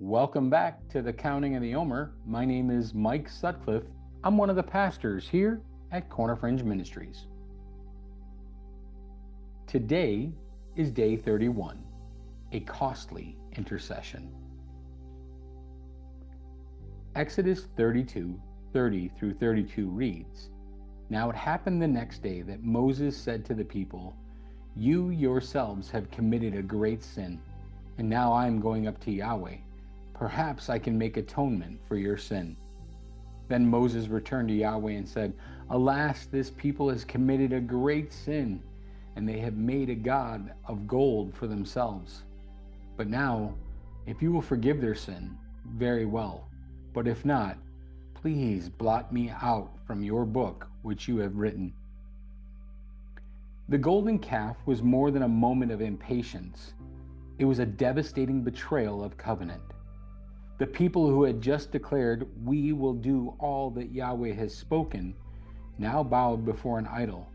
Welcome back to the Counting of the Omer. My name is Mike Sutcliffe. I'm one of the pastors here at Fringe Ministries. Today is day 31, a costly intercession. Exodus 32:30 through 32 reads, "Now it happened the next day that Moses said to the people, 'You yourselves have committed a great sin, and now I am going up to Yahweh. Perhaps I can make atonement for your sin.' Then Moses returned to Yahweh and said, 'Alas, this people has committed a great sin, and they have made a god of gold for themselves. But now, if you will forgive their sin, very well. But if not, please blot me out from your book which you have written.'" The golden calf was more than a moment of impatience. It was a devastating betrayal of covenant. The people who had just declared, "We will do all that Yahweh has spoken," now bowed before an idol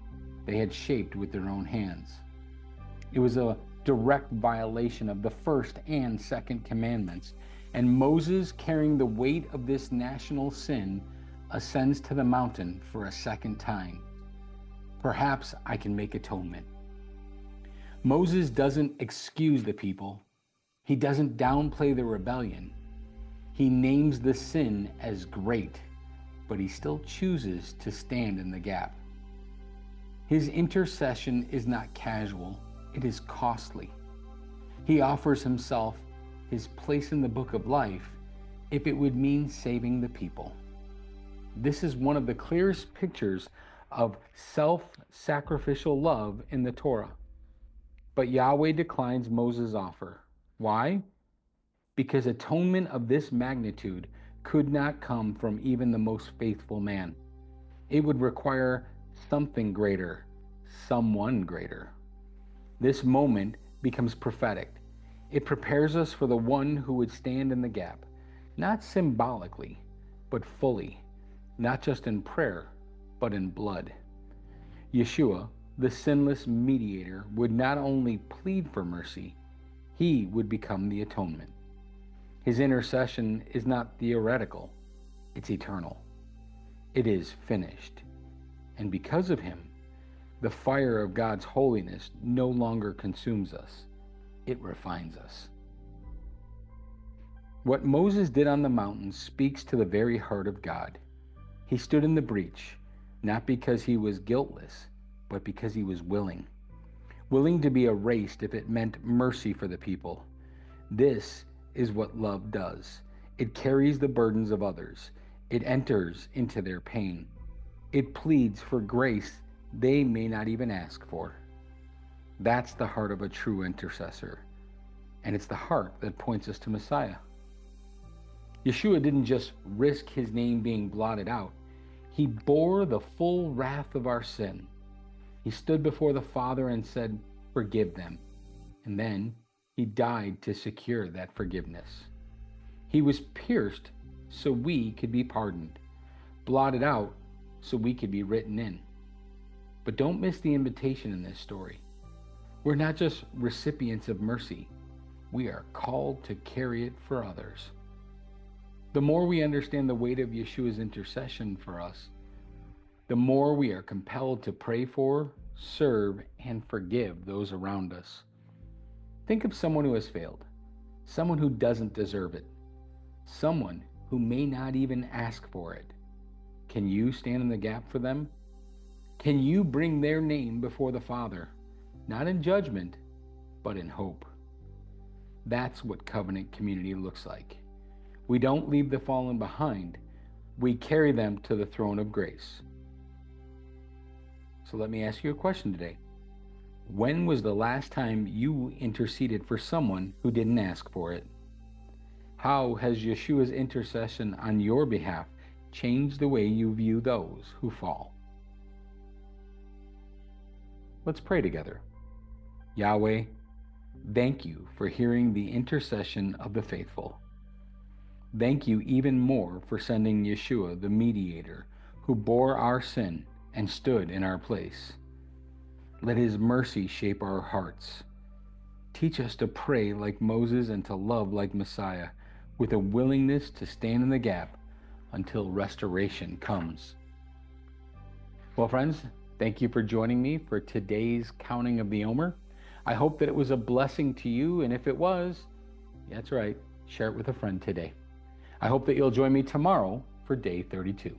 they had shaped with their own hands. It was a direct violation of the first and second commandments, and Moses, carrying the weight of this national sin, ascends to the mountain for a second time. "Perhaps I can make atonement." Moses doesn't excuse the people. He doesn't downplay the rebellion. He names the sin as great, but he still chooses to stand in the gap. His intercession is not casual, it is costly. He offers himself, his place in the book of life, if it would mean saving the people. This is one of the clearest pictures of self-sacrificial love in the Torah. But Yahweh declines Moses' offer. Why? Because atonement of this magnitude could not come from even the most faithful man. It would require something greater, someone greater. This moment becomes prophetic. It prepares us for the one who would stand in the gap, not symbolically, but fully, not just in prayer, but in blood. Yeshua, the sinless mediator, would not only plead for mercy, he would become the atonement. His intercession is not theoretical, it's eternal. It is finished. And because of him, the fire of God's holiness no longer consumes us, it refines us. What Moses did on the mountain speaks to the very heart of God. He stood in the breach, not because he was guiltless, but because he was willing to be erased if it meant mercy for the people. This is what love does. It carries the burdens of others. It enters into their pain. It pleads for grace they may not even ask for. That's the heart of a true intercessor. And it's the heart that points us to Messiah. Yeshua didn't just risk his name being blotted out. He bore the full wrath of our sin. He stood before the Father and said, "Forgive them." And then he died to secure that forgiveness. He was pierced so we could be pardoned, blotted out so we could be written in. But don't miss the invitation in this story. We're not just recipients of mercy, we are called to carry it for others. The more we understand the weight of Yeshua's intercession for us, the more we are compelled to pray for, serve, and forgive those around us. Think of someone who has failed, someone who doesn't deserve it, someone who may not even ask for it. Can you stand in the gap for them? Can you bring their name before the Father, not in judgment, but in hope? That's what covenant community looks like. We don't leave the fallen behind, we carry them to the throne of grace. So let me ask you a question today. When was the last time you interceded for someone who didn't ask for it? How has Yeshua's intercession on your behalf changed the way you view those who fall? Let's pray together. Yahweh, thank you for hearing the intercession of the faithful. Thank you even more for sending Yeshua, the mediator, who bore our sin and stood in our place. Let his mercy shape our hearts. Teach us to pray like Moses and to love like Messiah, with a willingness to stand in the gap until restoration comes. Well, friends, thank you for joining me for today's counting of the Omer. I hope that it was a blessing to you, and if it was, that's right, share it with a friend today. I hope that you'll join me tomorrow for day 32.